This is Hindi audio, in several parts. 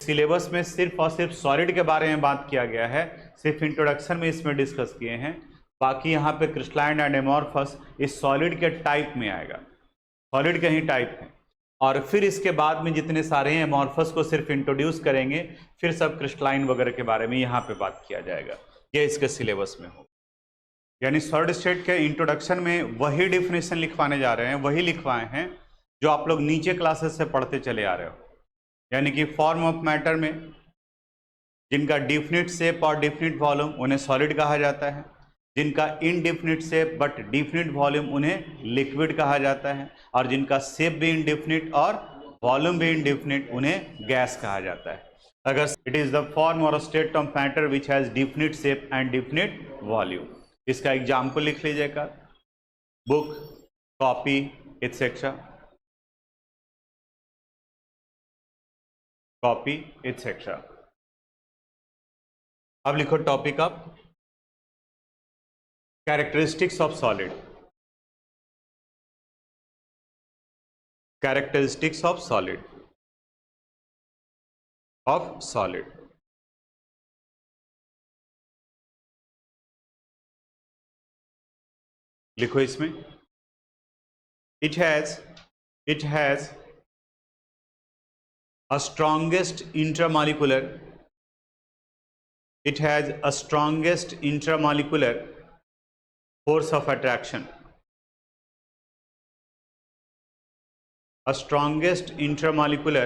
सिलेबस में सिर्फ और सिर्फ सॉलिड के बारे में बात किया गया है, सिर्फ इंट्रोडक्शन में इसमें डिस्कस किए हैं। बाकी यहाँ पे क्रिस्टलाइन एंड एमॉर्फस इस सॉलिड के टाइप में आएगा, सॉलिड के ही टाइप है। और फिर इसके बाद में जितने सारे हैं एमॉर्फस को सिर्फ इंट्रोड्यूस करेंगे, फिर सब क्रिस्टलाइन वगैरह के बारे में यहाँ पे बात किया जाएगा। ये इसके सिलेबस में हो, यानी सॉलिड स्टेट के इंट्रोडक्शन में वही डिफिनेशन लिखवाने जा रहे हैं, वही लिखवाए हैं जो आप लोग नीचे क्लासेस से पढ़ते चले आ रहे हो। यानी कि फॉर्म ऑफ मैटर में जिनका डिफिनिट शेप और डिफिनिट वॉल्यूम उन्हें सॉलिड कहा जाता है, जिनका indefinite shape but definite volume उन्हें लिक्विड कहा जाता है, और जिनका शेप भी इनडिफिनिट और वॉल्यूम भी इनडिफिनिट उन्हें गैस कहा जाता है। अगर इट इज द फॉर्म और state of matter which has definite shape and definite volume. इसका एग्जाम्पल लिख लीजिएगा, book, copy, etcetera, copy, etcetera. अब लिखो topic of characteristics of solid, characteristics of solid, of solid. लिखो इसमें, it has a strongest intramolecular, it has a strongest intramolecular force of attraction, a strongest intramolecular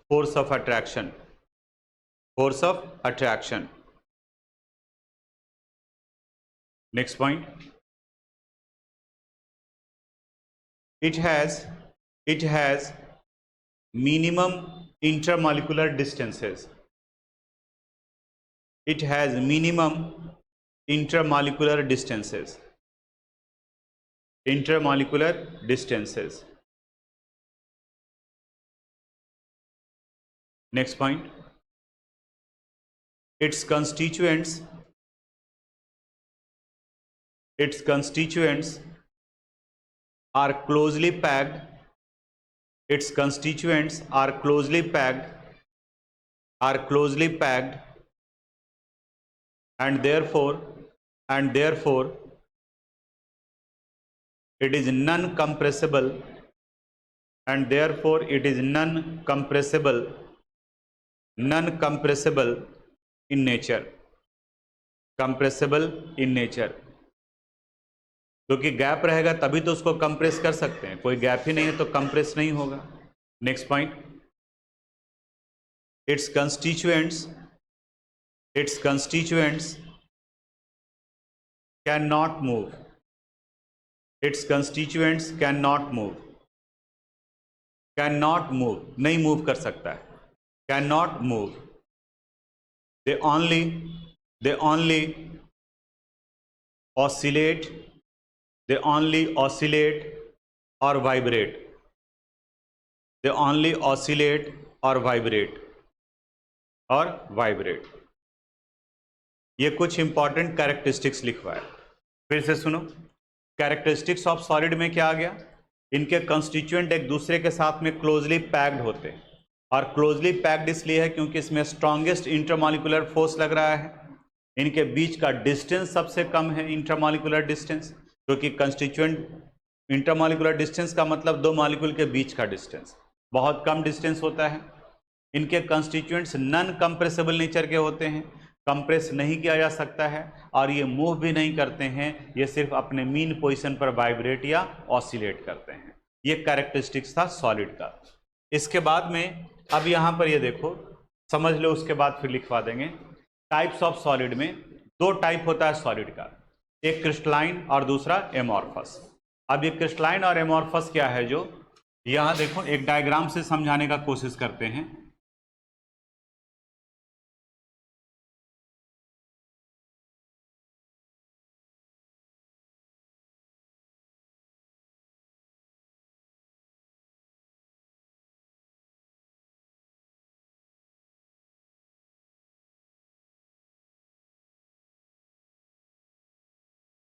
force of attraction, force of attraction. Next point, it has minimum intermolecular distances, it has minimum intermolecular distances, intermolecular distances. Next point, its constituents are closely packed, its constituents are closely packed, and therefore it is non-compressible, and therefore it is non-compressible in nature, compressible in nature। क्योंकि गैप रहेगा तभी तो उसको कंप्रेस कर सकते हैं, कोई गैप ही नहीं है तो कंप्रेस नहीं होगा। Next point, its constituents cannot move, its constituents cannot move, नहीं मूव कर सकता है, cannot move, they only oscillate or vibrate, they only oscillate or vibrate। ये कुछ इंपॉर्टेंट कैरेक्टरिस्टिक्स लिखवाए, फिर से सुनो। कैरेक्टरिस्टिक्स ऑफ सॉलिड में क्या आ गया, इनके कंस्टिट्यूएंट एक दूसरे के साथ में क्लोजली पैक्ड होते हैं, और क्लोजली पैक्ड इसलिए है क्योंकि इसमें स्ट्रॉन्गेस्ट इंटरमॉलिक्यूलर फोर्स लग रहा है। इनके बीच का डिस्टेंस सबसे कम है, इंटरमॉलिक्यूलर डिस्टेंस, क्योंकि कंस्टिट्यूएंट इंटरमॉलिक्यूलर डिस्टेंस का मतलब दो मॉलिक्यूल के बीच का डिस्टेंस, बहुत कम डिस्टेंस होता है। इनके कंस्टिट्यूएंट्स नॉन कंप्रेसिबल नेचर के होते हैं, कंप्रेस नहीं किया जा सकता है, और ये मूव भी नहीं करते हैं, ये सिर्फ अपने मीन पोजीशन पर वाइब्रेट या ऑसिलेट करते हैं। ये कैरेक्टरिस्टिक्स था सॉलिड का। इसके बाद में अब यहाँ पर ये देखो, समझ लो, उसके बाद फिर लिखवा देंगे। टाइप्स ऑफ सॉलिड में दो टाइप होता है सॉलिड का, एक क्रिस्टलाइन और दूसरा एमॉर्फस। अब ये क्रिस्टलाइन और एमॉर्फस क्या है, जो यहाँ देखो एक डायग्राम से समझाने का कोशिश करते हैं।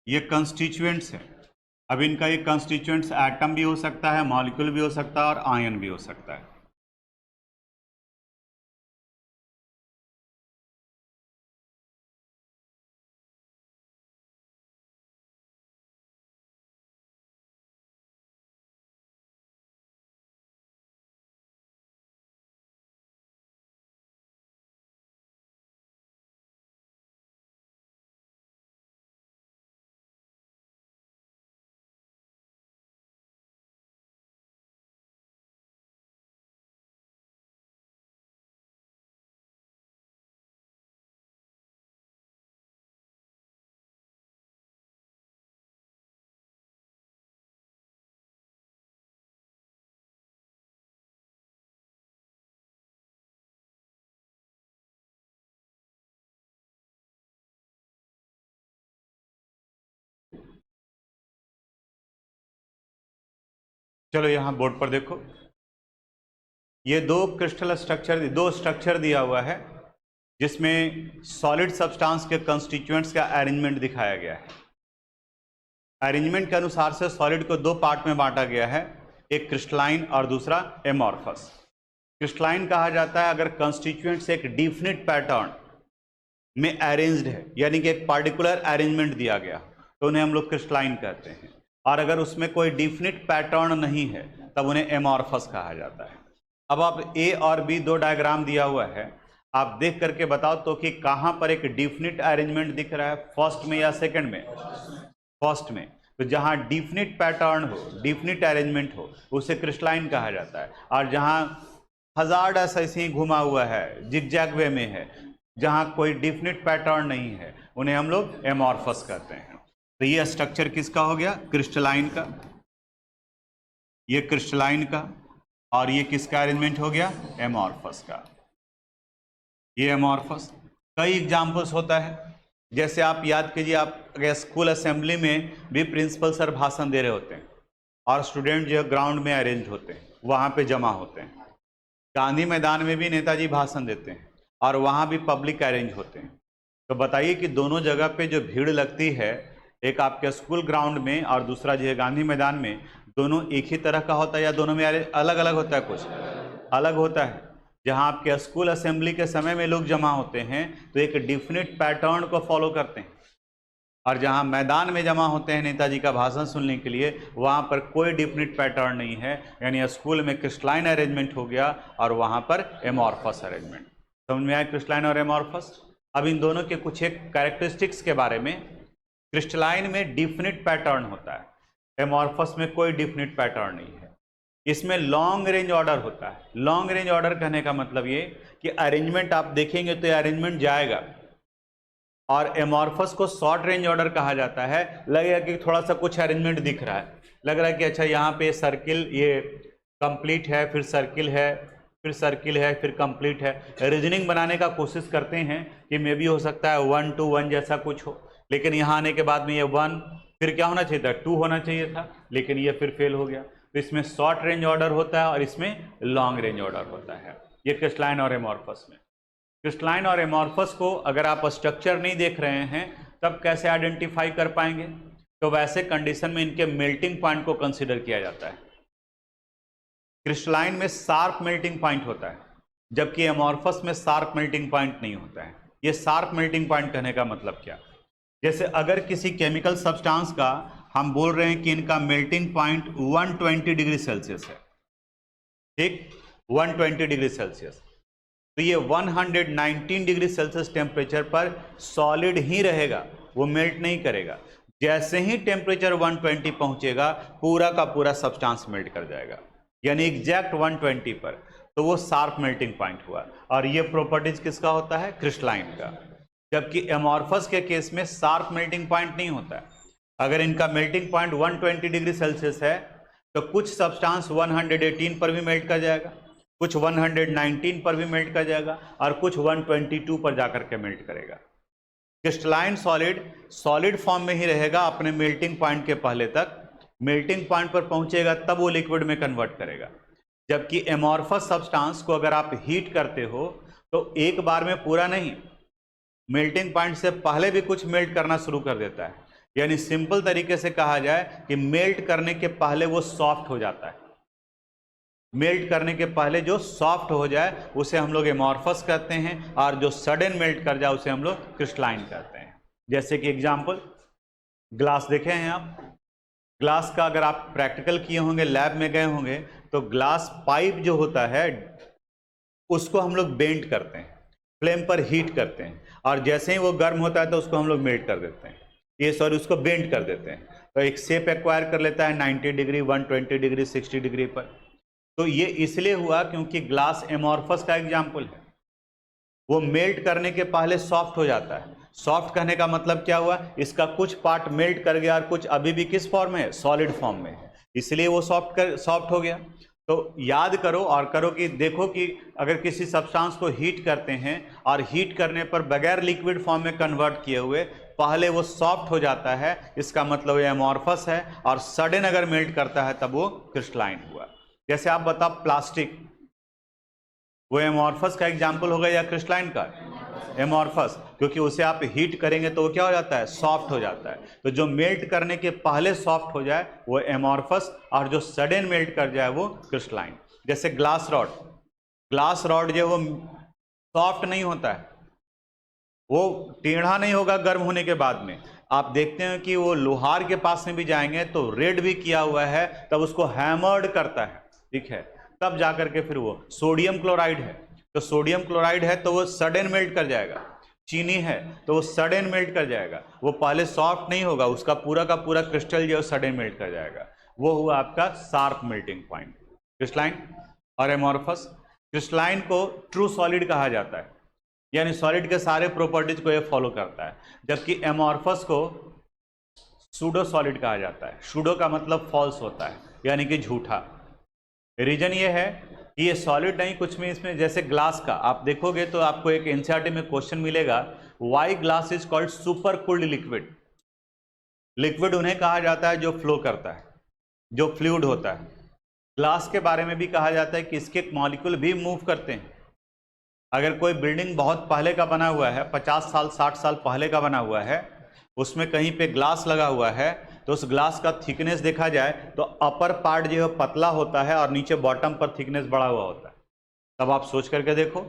ये कंस्टिट्यूएंट्स है। अब इनका ये कंस्टिट्यूएंट्स एटम भी हो सकता है, मॉलिक्यूल भी हो सकता है, और आयन भी हो सकता है। चलो यहाँ बोर्ड पर देखो, ये दो क्रिस्टल स्ट्रक्चर, दो स्ट्रक्चर दिया हुआ है जिसमें सॉलिड सब्सटेंस के कंस्टिट्यूएंट्स का अरेंजमेंट दिखाया गया है। अरेंजमेंट के अनुसार से सॉलिड को दो पार्ट में बांटा गया है, एक क्रिस्टलाइन और दूसरा एमॉर्फस। क्रिस्टलाइन कहा जाता है अगर कंस्टिट्यूएंट्स एक डिफिनिट पैटर्न में अरेंज्ड है, यानी कि एक पार्टिकुलर अरेंजमेंट दिया गया, तो उन्हें हम लोग क्रिस्टलाइन कहते हैं। और अगर उसमें कोई डिफिनिट पैटर्न नहीं है तब उन्हें एमॉर्फस कहा जाता है। अब आप ए और बी दो डायग्राम दिया हुआ है, आप देख करके बताओ तो कि कहाँ पर एक डिफिनिट अरेंजमेंट दिख रहा है, फर्स्ट में या सेकंड में? फर्स्ट में। तो जहाँ डिफिनिट पैटर्न हो, डिफिनिट अरेंजमेंट हो, उसे क्रिस्टलाइन कहा जाता है। और जहाँ हजार्ड ऐसे ही घुमा हुआ है, जिगजैग वे में है, जहाँ कोई डिफिनिट पैटर्न नहीं है, उन्हें हम लोग एमॉर्फस कहते हैं। तो ये स्ट्रक्चर किसका हो गया? क्रिस्टलाइन का। ये क्रिस्टलाइन का, और ये किसका अरेंजमेंट हो गया? एमॉर्फस का। ये एमॉर्फस कई एग्जाम्पल्स होता है, जैसे आप याद कीजिए, आप अगर स्कूल असेंबली में भी प्रिंसिपल सर भाषण दे रहे होते हैं और स्टूडेंट जो है ग्राउंड में अरेंज होते हैं, वहाँ पे जमा होते हैं। गांधी मैदान में भी नेताजी भाषण देते हैं और वहाँ भी पब्लिक अरेंज होते हैं। तो बताइए कि दोनों जगह पे जो भीड़ लगती है, एक आपके स्कूल ग्राउंड में और दूसरा जो है गांधी मैदान में, दोनों एक ही तरह का होता है या दोनों में अलग अलग होता है? कुछ अलग होता है। जहाँ आपके स्कूल असेंबली के समय में लोग जमा होते हैं तो एक डिफिनिट पैटर्न को फॉलो करते हैं, और जहाँ मैदान में जमा होते हैं नेताजी का भाषण सुनने के लिए, वहाँ पर कोई डिफिनिट पैटर्न नहीं है, यानी स्कूल में क्रिस्टलाइन अरेंजमेंट हो गया और वहाँ पर एमॉर्फस अरेंजमेंट। समझ में आया क्रिस्टलाइन और एमॉर्फस? अब इन दोनों के कुछ एक कैरेक्टरिस्टिक्स के बारे में। क्रिस्टलाइन में डिफिनिट पैटर्न होता है, एमॉर्फस में कोई डिफिनिट पैटर्न नहीं है। इसमें लॉन्ग रेंज ऑर्डर होता है। लॉन्ग रेंज ऑर्डर कहने का मतलब ये कि अरेंजमेंट आप देखेंगे तो ये अरेंजमेंट जाएगा, और एमॉर्फस को शॉर्ट रेंज ऑर्डर कहा जाता है। लगेगा कि थोड़ा सा कुछ अरेंजमेंट दिख रहा है, लग रहा है कि अच्छा यहाँ पे सर्किल, ये कंप्लीट है, फिर सर्किल है, फिर सर्किल है, फिर कंप्लीट है। रीजनिंग बनाने का कोशिश करते हैं कि मे बी हो सकता है 1 to 1 जैसा कुछ हो, लेकिन यहाँ आने के बाद में ये 1 फिर क्या होना चाहिए था? 2 होना चाहिए था, लेकिन ये फिर फेल हो गया। तो इसमें शॉर्ट रेंज ऑर्डर होता है और इसमें लॉन्ग रेंज ऑर्डर होता है। ये क्रिस्टलाइन और एमॉर्फस में। क्रिस्टलाइन और एमॉर्फस को अगर आप स्ट्रक्चर नहीं देख रहे हैं तब कैसे आइडेंटिफाई कर पाएंगे? तो वैसे कंडीशन में इनके मेल्टिंग पॉइंट को कंसिडर किया जाता है। क्रिस्टलाइन में शार्प मेल्टिंग पॉइंट होता है, जबकि एमॉर्फस में शार्प मेल्टिंग पॉइंट नहीं होता है। ये शार्प मेल्टिंग पॉइंट कहने का मतलब क्या? जैसे अगर किसी केमिकल सब्सटेंस का हम बोल रहे हैं कि इनका मेल्टिंग पॉइंट 120 डिग्री सेल्सियस है, ठीक, 120 डिग्री सेल्सियस, तो ये 119 डिग्री सेल्सियस टेम्परेचर पर सॉलिड ही रहेगा, वो मेल्ट नहीं करेगा। जैसे ही टेम्परेचर 120 पहुंचेगा, पूरा का पूरा सब्सटेंस मेल्ट कर जाएगा, यानी एग्जैक्ट 120 पर। तो वो शार्प मेल्टिंग पॉइंट हुआ, और ये प्रॉपर्टीज किसका होता है? क्रिस्टलाइन का। जबकि एमॉर्फस के केस में शार्प मेल्टिंग पॉइंट नहीं होता है। अगर इनका मेल्टिंग पॉइंट 120 डिग्री सेल्सियस है तो कुछ सब्सटेंस 118 पर भी मेल्ट कर जाएगा, कुछ 119 पर भी मेल्ट कर जाएगा, और कुछ 122 पर जाकर के मेल्ट करेगा। क्रिस्टलाइन सॉलिड फॉर्म में ही रहेगा अपने मेल्टिंग पॉइंट के पहले तक। मेल्टिंग पॉइंट पर पहुंचेगा तब वो लिक्विड में कन्वर्ट करेगा। जबकि एमॉर्फस सब्सटेंस को अगर आप हीट करते हो तो एक बार में पूरा नहीं, मेल्टिंग पॉइंट से पहले भी कुछ मेल्ट करना शुरू कर देता है। यानी सिंपल तरीके से कहा जाए कि मेल्ट करने के पहले वो सॉफ्ट हो जाता है। मेल्ट करने के पहले जो सॉफ्ट हो जाए उसे हम लोग एमॉर्फस कहते हैं, और जो सडन मेल्ट कर जाए उसे हम लोग क्रिस्टलाइन कहते हैं। जैसे कि एग्जांपल, ग्लास देखे हैं आप? ग्लास का अगर आप प्रैक्टिकल किए होंगे, लैब में गए होंगे, तो ग्लास पाइप जो होता है उसको हम लोग बेंड करते हैं, फ्लेम पर हीट करते हैं, और जैसे ही वो गर्म होता है तो उसको हम लोग मेल्ट कर देते हैं, उसको बेंड कर देते हैं। तो एक शेप एक्वायर कर लेता है 90 डिग्री, 120 डिग्री, 60 डिग्री पर। तो ये इसलिए हुआ क्योंकि ग्लास एमॉर्फस का एग्जाम्पल है। वो मेल्ट करने के पहले सॉफ्ट हो जाता है। सॉफ्ट कहने का मतलब क्या हुआ? इसका कुछ पार्ट मेल्ट कर गया और कुछ अभी भी किस फॉर्म में है? सॉलिड फॉर्म में है, इसलिए वो सॉफ्ट हो गया। तो याद करो और करो कि देखो कि अगर किसी सब्सटेंस को हीट करते हैं और हीट करने पर बगैर लिक्विड फॉर्म में कन्वर्ट किए हुए पहले वो सॉफ्ट हो जाता है, इसका मतलब ये एमॉर्फस है, और सडन अगर मेल्ट करता है तब वो क्रिस्टलाइन है। जैसे आप बताओ प्लास्टिक, वो एमॉर्फस का एग्जाम्पल होगा या क्रिस्टलाइन का? एमॉर्फस, क्योंकि उसे आप हीट करेंगे तो वो क्या हो जाता है? सॉफ्ट हो जाता है। तो जो मेल्ट करने के पहले सॉफ्ट हो जाए वो एमॉर्फस, और जो सडन मेल्ट कर जाए वो क्रिस्टलाइन। जैसे ग्लास रॉड, ग्लास रॉड जो वो सॉफ्ट नहीं होता है, वो टेढ़ा नहीं होगा गर्म होने के बाद में। आप देखते हैं कि वो लोहार के पास में भी जाएंगे तो रेड भी किया हुआ है, तब उसको हैमर्ड करता है, ठीक है, तब जाकर के फिर वो सोडियम क्लोराइड है, तो सोडियम क्लोराइड है तो वो सडन मेल्ट कर जाएगा। चीनी है तो वो सडन मेल्ट कर जाएगा, वो पहले सॉफ्ट नहीं होगा, उसका पूरा का पूरा क्रिस्टल जो है सडन मेल्ट कर जाएगा। वो हुआ आपका शार्प मेल्टिंग पॉइंट, क्रिस्टलाइन और एमॉर्फस। क्रिस्टलाइन को ट्रू सॉलिड कहा जाता है, यानी सॉलिड के सारे प्रॉपर्टीज को ये फॉलो करता है, जबकि एमॉर्फस को सूडो सॉलिड कहा जाता है। सूडो का मतलब फॉल्स होता है, यानी कि झूठा। रीजन ये है कि ये सॉलिड नहीं कुछ में इसमें, जैसे ग्लास का आप देखोगे तो आपको एक एनसीईआरटी में क्वेश्चन मिलेगा, why glass is called super cooled liquid. Liquid उन्हें कहा जाता है जो फ्लो करता है, जो फ्लूइड होता है। ग्लास के बारे में भी कहा जाता है कि इसके मॉलिक्यूल भी मूव करते हैं। अगर कोई बिल्डिंग बहुत पहले का बना हुआ है, 50 साल 60 साल पहले का बना हुआ है, उसमें कहीं पे ग्लास लगा हुआ है, तो उस ग्लास का थिकनेस देखा जाए तो अपर पार्ट जो है पतला होता है और नीचे बॉटम पर थिकनेस बढ़ा हुआ होता है। तब आप सोच करके देखो,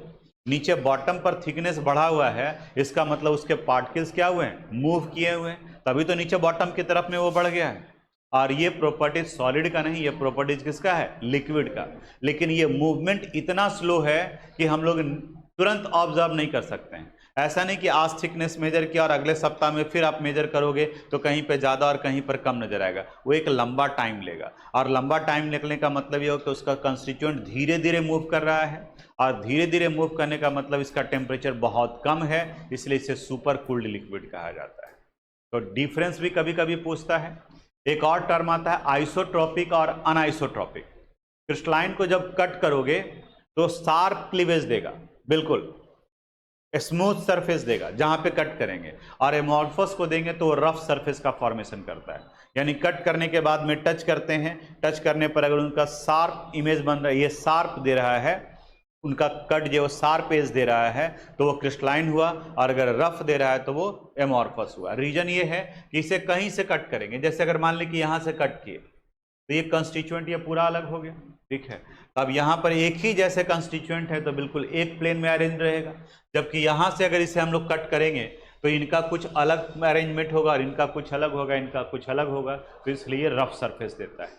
नीचे बॉटम पर थिकनेस बढ़ा हुआ है, इसका मतलब उसके पार्टिकल्स क्या हुए हैं? मूव किए हुए हैं, तभी तो नीचे बॉटम की तरफ में वो बढ़ गया है। और ये प्रॉपर्टीज सॉलिड का नहीं, ये प्रॉपर्टीज किसका है? लिक्विड का। लेकिन ये मूवमेंट इतना स्लो है कि हम लोग तुरंत ऑब्जर्व नहीं कर सकते हैं। ऐसा नहीं कि आज थिकनेस मेजर किया और अगले सप्ताह में फिर आप मेजर करोगे तो कहीं पे ज़्यादा और कहीं पर कम नजर आएगा। वो एक लंबा टाइम लेगा, और लंबा टाइम निकलने का मतलब ये हो कि उसका कंस्टिट्यूएंट धीरे धीरे मूव कर रहा है, और धीरे धीरे मूव करने का मतलब इसका टेम्परेचर बहुत कम है, इसलिए इसे सुपर कूल्ड लिक्विड कहा जाता है। तो डिफरेंस भी कभी कभी पूछता है। एक और टर्म आता है आइसोट्रॉपिक और अनआइसोट्रॉपिक। क्रिस्टलाइन को जब कट करोगे तो शार्प क्लीवेज देगा, बिल्कुल स्मूथ सरफेस देगा जहां पे कट करेंगे, और एमॉर्फस को देंगे तो वो रफ सरफेस का फॉर्मेशन करता है। यानी कट करने के बाद में टच करते हैं, टच करने पर अगर उनका शार्प इमेज बन रहा है, ये शार्प दे रहा है, उनका कट जो शार्प एज दे रहा है, तो वो क्रिस्टलाइन हुआ, और अगर रफ दे रहा है तो वो एमॉर्फस हुआ। रीजन ये है कि इसे कहीं से कट करेंगे, जैसे अगर मान लें कि यहाँ से कट किए तो ये कंस्टिट्यूएंट ये पूरा अलग हो गया, ठीक है। अब यहाँ पर एक ही जैसे कंस्टिट्यूएंट है तो बिल्कुल एक प्लेन में अरेंज रहेगा, जबकि यहाँ से अगर इसे हम लोग कट करेंगे तो इनका कुछ अलग अरेंजमेंट होगा और इनका कुछ अलग होगा, इनका कुछ अलग होगा, तो इसलिए रफ सरफेस देता है।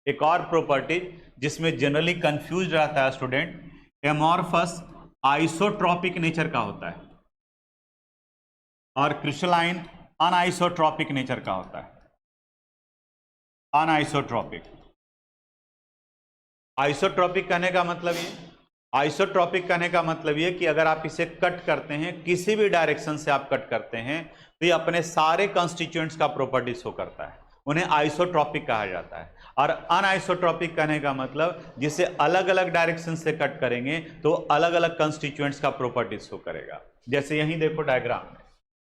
एक और प्रॉपर्टी जिसमें जनरली कंफ्यूज रहता है स्टूडेंट, एमॉर्फस आइसोट्रॉपिक नेचर का होता है और क्रिस्टलाइन अनआइसोट्रॉपिक नेचर का होता है। अनआइसोट्रॉपिक, आइसोट्रॉपिक कहने का मतलब ये, आइसोट्रॉपिक कहने का मतलब ये कि अगर आप इसे कट करते हैं, किसी भी डायरेक्शन से आप कट करते हैं, तो ये अपने सारे कंस्टिट्यूएंट्स का प्रॉपर्टी शो करता है, उन्हें आइसोट्रॉपिक कहा जाता है। और अनआइसोट्रॉपिक कहने का मतलब जिसे अलग अलग डायरेक्शन से कट करेंगे तो अलग अलग कंस्टिट्यूएंट्स का प्रॉपर्टी शो करेगा। जैसे यहीं देखो डायग्राम में,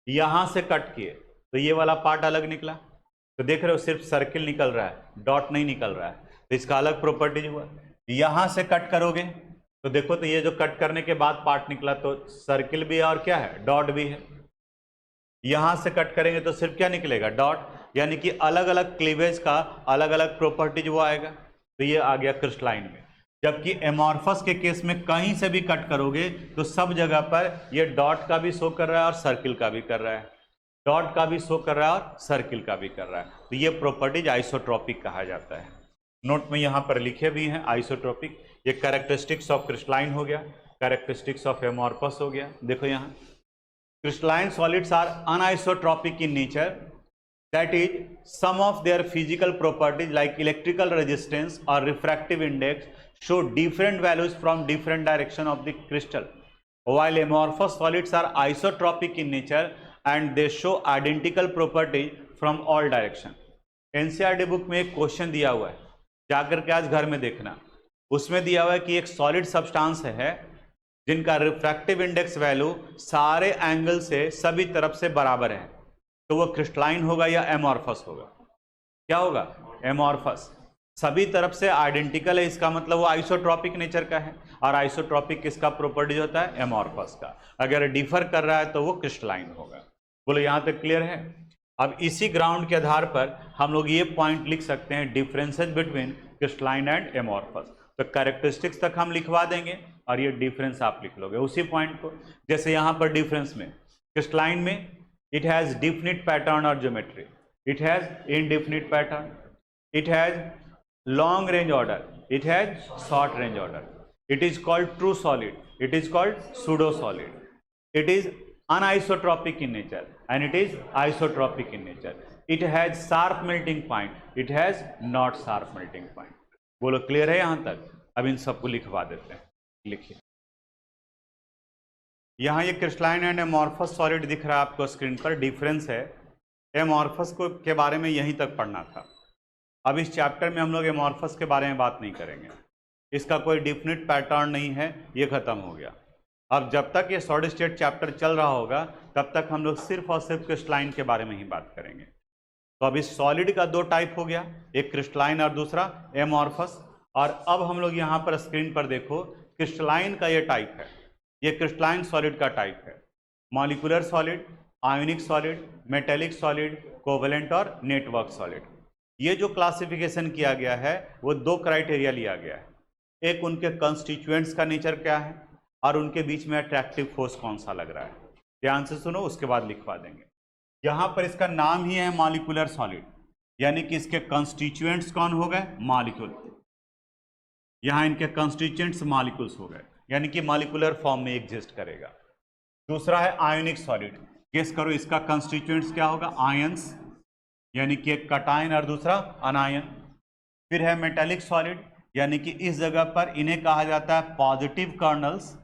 यहां से कट किए तो ये वाला पार्ट अलग निकला, तो देख रहे हो सिर्फ सर्किल निकल रहा है, डॉट नहीं निकल रहा है, तो इसका अलग प्रॉपर्टीज हुआ। यहां से कट करोगे तो देखो, तो ये जो कट करने के बाद पार्ट निकला तो सर्किल भी है और क्या है? डॉट भी है। यहां से कट करेंगे तो सिर्फ क्या निकलेगा? डॉट। यानी कि अलग अलग क्लीवेज का अलग अलग प्रॉपर्टीज वो आएगा। तो ये आ गया क्रिस्टलाइन में। जबकि एमॉर्फस के केस में कहीं से भी कट करोगे तो सब जगह पर ये डॉट का भी शो कर रहा है और सर्किल का भी कर रहा है, डॉट का भी शो कर रहा है और सर्किल का भी कर रहा है। तो ये प्रॉपर्टीज आइसोट्रॉपिक कहा जाता है। नोट में यहाँ पर लिखे भी हैं आइसोट्रॉपिक। ये कैरेक्टरिस्टिक्स ऑफ क्रिस्टलाइन हो गया, कैरेक्टरिस्टिक्स ऑफ एमॉर्फस हो गया। देखो यहाँ crystalline solids are anisotropic in nature, that is some of their physical properties like electrical resistance और refractive index show different values from different direction of the crystal, while amorphous solids are isotropic in nature and they show identical properties from all direction। NCERT book में एक क्वेश्चन दिया हुआ है, जाकर के आज घर में देखना। उसमें दिया हुआ है कि एक सॉलिड सब्सटेंस है जिनका रिफ्रैक्टिव इंडेक्स वैल्यू सारे एंगल से सभी तरफ से बराबर है, तो वो क्रिस्टलाइन होगा या एमॉर्फस होगा? क्या होगा? एमॉर्फस। सभी तरफ से आइडेंटिकल है, इसका मतलब वो आइसोट्रॉपिक नेचर का है। और आइसोट्रॉपिक किसका प्रॉपर्टी होता है? एमॉर्फस का। अगर डिफर कर रहा है तो वो क्रिस्टलाइन होगा। बोलो यहाँ तक क्लियर है? अब इसी ग्राउंड के आधार पर हम लोग ये पॉइंट लिख सकते हैं, differences between crystalline and amorphous. तो कैरेक्टरिस्टिक्स तक हम लिखवा देंगे और ये डिफरेंस आप लिख लोगे उसी पॉइंट को। जैसे यहाँ पर डिफरेंस में, क्रिस्टलाइन में इट हैज डिफिनिट पैटर्न और geometry, it has indefinite pattern, it has long range order, it has short range order, it is called true solid, it is called pseudo solid, it is anisotropic in nature and it is isotropic in nature, it has sharp melting point, it has not sharp melting point। बोलो क्लियर है यहां तक? अब इन सबको लिखवा देते हैं, लिखिए। यहाँ ये क्रिस्टलाइन एंड एमॉर्फस सॉलिड दिख रहा है आपको स्क्रीन पर, डिफरेंस है। एमॉर्फस को के बारे में यहीं तक पढ़ना था। अब इस चैप्टर में हम लोग एमॉर्फस के बारे में बात नहीं करेंगे, इसका कोई डिफिनिट पैटर्न नहीं है, ये खत्म हो गया। अब जब तक ये सॉलिड स्टेट चैप्टर चल रहा होगा तब तक हम लोग सिर्फ और सिर्फ क्रिस्टलाइन के बारे में ही बात करेंगे। तो अब इस सॉलिड का दो टाइप हो गया, एक क्रिस्टलाइन और दूसरा एमॉर्फस। और अब हम लोग यहाँ पर स्क्रीन पर देखो, क्रिस्टलाइन का ये टाइप है, ये क्रिस्टलाइन सॉलिड का टाइप है। Molecular solid, ionic solid, metallic solid, covalent और नेटवर्क सॉलिड। ये जो क्लासिफिकेशन किया गया है वो दो क्राइटेरिया लिया गया है, एक उनके कंस्टिट्यूएंट्स का नेचर क्या है और उनके बीच में अट्रैक्टिव फोर्स कौन सा लग रहा है। ध्यान से सुनो, उसके बाद लिखवा देंगे। यहाँ पर इसका नाम ही है मॉलिक्यूलर सॉलिड, यानी कि इसके कंस्टिट्यूएंट्स कौन हो गए? मॉलिक्यूल। यहाँ इनके कंस्टिट्यूएंट्स मॉलिक्यूल्स हो गए, यानी कि मॉलिक्यूलर फॉर्म में एग्जिस्ट करेगा। दूसरा है आयोनिक सॉलिड, गेस करो इसका कंस्टिट्यूएंट्स क्या होगा? आयंस, यानी कि एक कटायन और दूसरा अनायन। फिर है मेटेलिक सॉलिड, यानी कि इस जगह पर इन्हें कहा जाता है positive kernels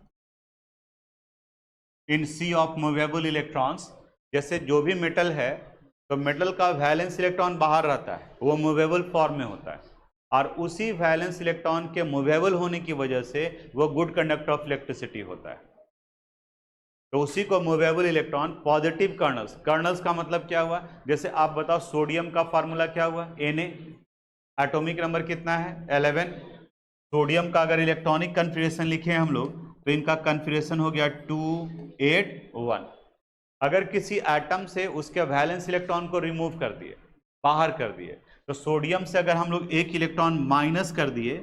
in sea of movable electrons. जैसे जो भी मेटल है तो मेटल का वैलेंस इलेक्ट्रॉन बाहर रहता है, वो मूवेबल फॉर्म में होता है, और उसी वैलेंस इलेक्ट्रॉन के मूवेबल होने की वजह से वो गुड कंडक्टर ऑफ इलेक्ट्रिसिटी होता है। तो उसी को movable electron, positive colonel's. Colonel's का मतलब क्या हुआ? जैसे आप बताओ सोडियम का फार्मूला क्या हुआ? Na, एटॉमिक नंबर कितना है? 11। सोडियम का अगर इलेक्ट्रॉनिक कन्फिग्रेशन लिखे हम लोग तो इनका कन्फिग्रेशन हो गया 281। अगर किसी एटम से उसके वैलेंस इलेक्ट्रॉन को रिमूव कर दिए, बाहर कर दिए, तो सोडियम से अगर हम लोग एक इलेक्ट्रॉन माइनस कर दिए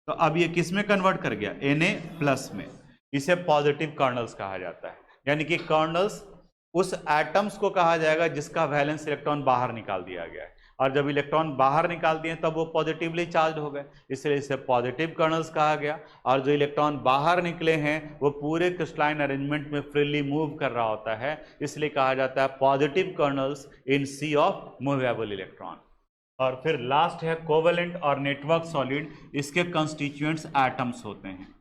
तो अब ये किस में कन्वर्ट कर गया? Na प्लस में। इसे पॉजिटिव कर्नल्स कहा जाता है, यानी कि कर्नल्स उस एटम्स को कहा जाएगा जिसका वैलेंस इलेक्ट्रॉन बाहर निकाल दिया गया है, और जब इलेक्ट्रॉन बाहर निकाल दिए तब वो पॉजिटिवली चार्ज हो गए, इसलिए इसे पॉजिटिव कर्नल्स कहा गया। और जो इलेक्ट्रॉन बाहर निकले हैं वो पूरे क्रिस्टलाइन अरेंजमेंट में फ्रीली मूव कर रहा होता है, इसलिए कहा जाता है positive kernels in sea of movable electron. और फिर लास्ट है कोवेलेंट और नेटवर्क सॉलिड, इसके कंस्टिट्यूएंट्स एटम्स होते हैं।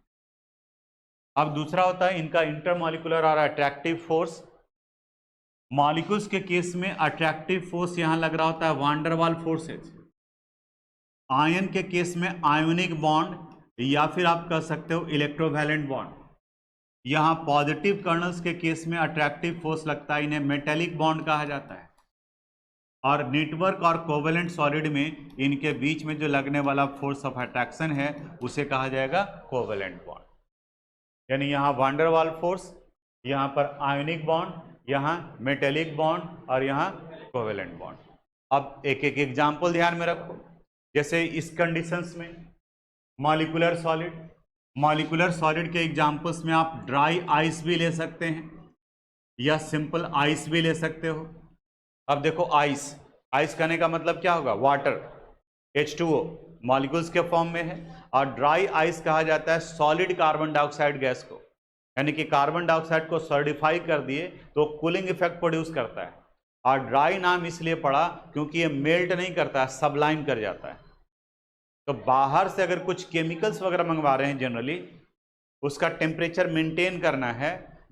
अब दूसरा होता है इनका इंटरमॉलिक्यूलर और अट्रैक्टिव फोर्स। मॉलिक्यूल्स के केस में अट्रैक्टिव फोर्स यहां लग रहा होता है van der Waals forces. Ion के केस में आयोनिक बॉन्ड या फिर आप कह सकते हो इलेक्ट्रोवैलेंट बॉन्ड। यहां पॉजिटिव कर्नल्स के केस में अट्रैक्टिव फोर्स लगता है, इन्हें मेटेलिक बॉन्ड कहा जाता है। और नेटवर्क और कोवेलेंट सॉलिड में इनके बीच में जो लगने वाला फोर्स ऑफ अट्रैक्शन है उसे कहा जाएगा कोवेलेंट बॉन्ड। यानी यहाँ वान डेर वाल फोर्स, यहाँ पर आयोनिक बॉन्ड, यहाँ मेटेलिक बॉन्ड और यहाँ कोवेलेंट बॉन्ड। अब एक एक एग्जाम्पल ध्यान में रखो। जैसे इस कंडीशंस में मॉलिक्यूलर सॉलिड के एग्जाम्पल्स में आप ड्राई आइस भी ले सकते हैं या सिंपल आइस भी ले सकते हो। अब देखो आइस कहने का मतलब क्या होगा? वाटर, H2O मॉलिक्यूल्स के फॉर्म में है, और ड्राई आइस कहा जाता है सॉलिड कार्बन डाइऑक्साइड गैस को, यानी कि कार्बन डाइऑक्साइड को सॉलिडिफाई कर दिए तो कूलिंग इफेक्ट प्रोड्यूस करता है। और ड्राई नाम इसलिए पड़ा क्योंकि ये मेल्ट नहीं करता है, सबलाइम कर जाता है। तो बाहर से अगर कुछ केमिकल्स वगैरह मंगवा रहे हैं, जनरली उसका टेम्परेचर मेंटेन करना है,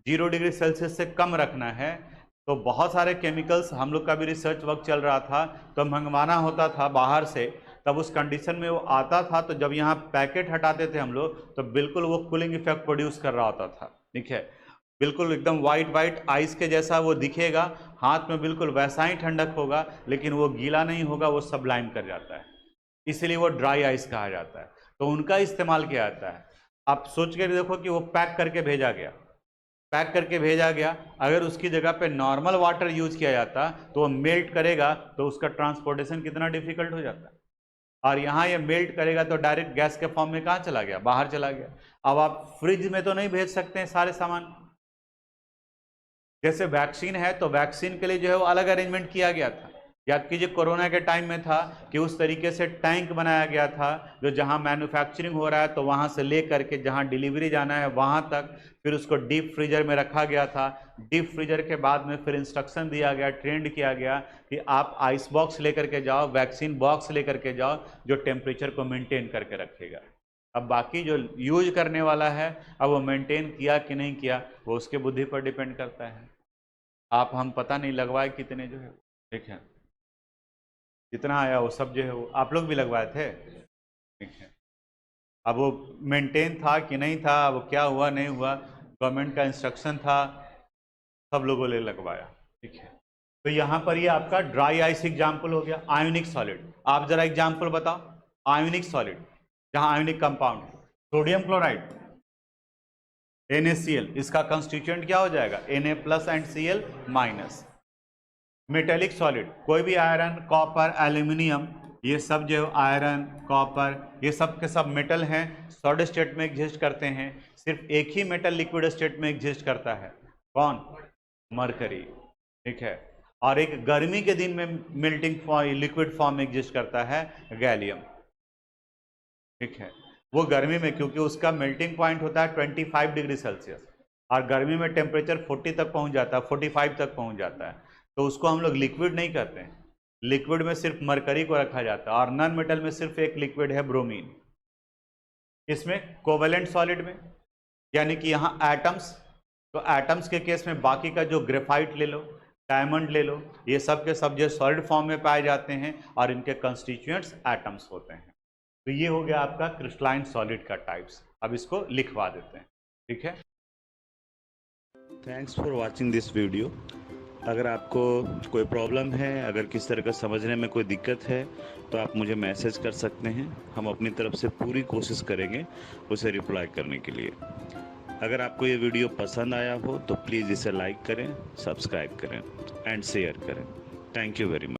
0 डिग्री सेल्सियस से कम रखना है, तो बहुत सारे केमिकल्स, हम लोग का भी रिसर्च वर्क चल रहा था तो मंगवाना होता था बाहर से, तब उस कंडीशन में वो आता था। तो जब यहाँ पैकेट हटाते थे हम लोग तो बिल्कुल वो कूलिंग इफेक्ट प्रोड्यूस कर रहा होता था। ठीक है, बिल्कुल एकदम वाइट आइस के जैसा वो दिखेगा, हाथ में बिल्कुल वैसा ही ठंडक होगा, लेकिन वो गीला नहीं होगा, वो सबलाइम कर जाता है। इसलिए वो ड्राई आइस कहा जाता है। तो उनका इस्तेमाल किया जाता है। आप सोच के देखो कि वो पैक करके भेजा गया, पैक करके भेजा गया, अगर उसकी जगह पे नॉर्मल वाटर यूज किया जाता तो वो मेल्ट करेगा, तो उसका ट्रांसपोर्टेशन कितना डिफिकल्ट हो जाता है। और यहाँ ये मेल्ट करेगा तो डायरेक्ट गैस के फॉर्म में कहाँ चला गया, बाहर चला गया। अब आप फ्रिज में तो नहीं भेज सकते हैं सारे सामान। जैसे वैक्सीन है तो वैक्सीन के लिए जो है वो अलग अरेंजमेंट किया गया था। याद कीजिए कोरोना के टाइम में था कि उस तरीके से टैंक बनाया गया था, जो जहां मैन्युफैक्चरिंग हो रहा है तो वहां से ले करके जहां डिलीवरी जाना है वहां तक, फिर उसको डीप फ्रीजर में रखा गया था। डीप फ्रीजर के बाद में फिर इंस्ट्रक्शन दिया गया, ट्रेंड किया गया कि आप आइस बॉक्स लेकर के जाओ, वैक्सीन बॉक्स लेकर के जाओ, जो टेम्परेचर को मेंटेन करके रखेगा। अब बाकी जो यूज करने वाला है, अब वो मेंटेन किया कि नहीं किया, वो उसके बुद्धि पर डिपेंड करता है। आप हम पता नहीं लगवाए कितने जो है, ठीक है, जितना आया वो सब जो है वो आप लोग भी लगवाए थे, ठीक है। अब वो मेंटेन था कि नहीं था, वो क्या हुआ नहीं हुआ, गवर्नमेंट का इंस्ट्रक्शन था, सब लोगों ने लगवाया, ठीक है। तो यहाँ पर ये आपका ड्राई आइस एग्जाम्पल हो गया। आयोनिक सॉलिड, आप जरा एग्जाम्पल बताओ। आयोनिक सॉलिड जहाँ ionic compound, sodium chloride NaCl, इसका कंस्टिट्यूएंट क्या हो जाएगा, Na+ and Cl-। Metallic solid, कोई भी आयरन, कॉपर, एल्यूमिनियम, ये सब जो आयरन, कॉपर, ये सब के सब मेटल हैं, सॉलिड स्टेट में एग्जिस्ट करते हैं। सिर्फ एक ही मेटल लिक्विड स्टेट में एग्जिस्ट करता है, कौन, मरकरी, ठीक है। और एक गर्मी के दिन में मेल्टिंग लिक्विड फॉर्म में एग्जिस्ट करता है, गैलियम, ठीक है। वो गर्मी में, क्योंकि उसका मेल्टिंग पॉइंट होता है 25 डिग्री सेल्सियस, और गर्मी में टेम्परेचर 40 तक पहुंच जाता है, 45 तक पहुंच जाता है, तो उसको हम लोग लिक्विड नहीं करते हैं। लिक्विड में सिर्फ मरकरी को रखा जाता है, और नॉन मेटल में सिर्फ एक लिक्विड है, ब्रोमीन। इसमें कोवेलेंट सॉलिड में, यानी कि यहाँ एटम्स, तो एटम्स के केस में बाकी का जो ग्रेफाइट ले लो, डायमंड ले लो, ये सब के सब जो सॉलिड फॉर्म में पाए जाते हैं, और इनके कंस्टिट्यूएंट्स एटम्स होते हैं। तो ये हो गया आपका क्रिस्टलाइन सॉलिड का टाइप्स। अब इसको लिखवा देते हैं, ठीक है। Thanks for watching this video. अगर आपको कोई प्रॉब्लम है, अगर किस तरह का समझने में कोई दिक्कत है, तो आप मुझे मैसेज कर सकते हैं। हम अपनी तरफ से पूरी कोशिश करेंगे उसे रिप्लाई करने के लिए। अगर आपको ये वीडियो पसंद आया हो तो प्लीज़ इसे लाइक करें, सब्सक्राइब करें एंड शेयर करें। Thank you very much.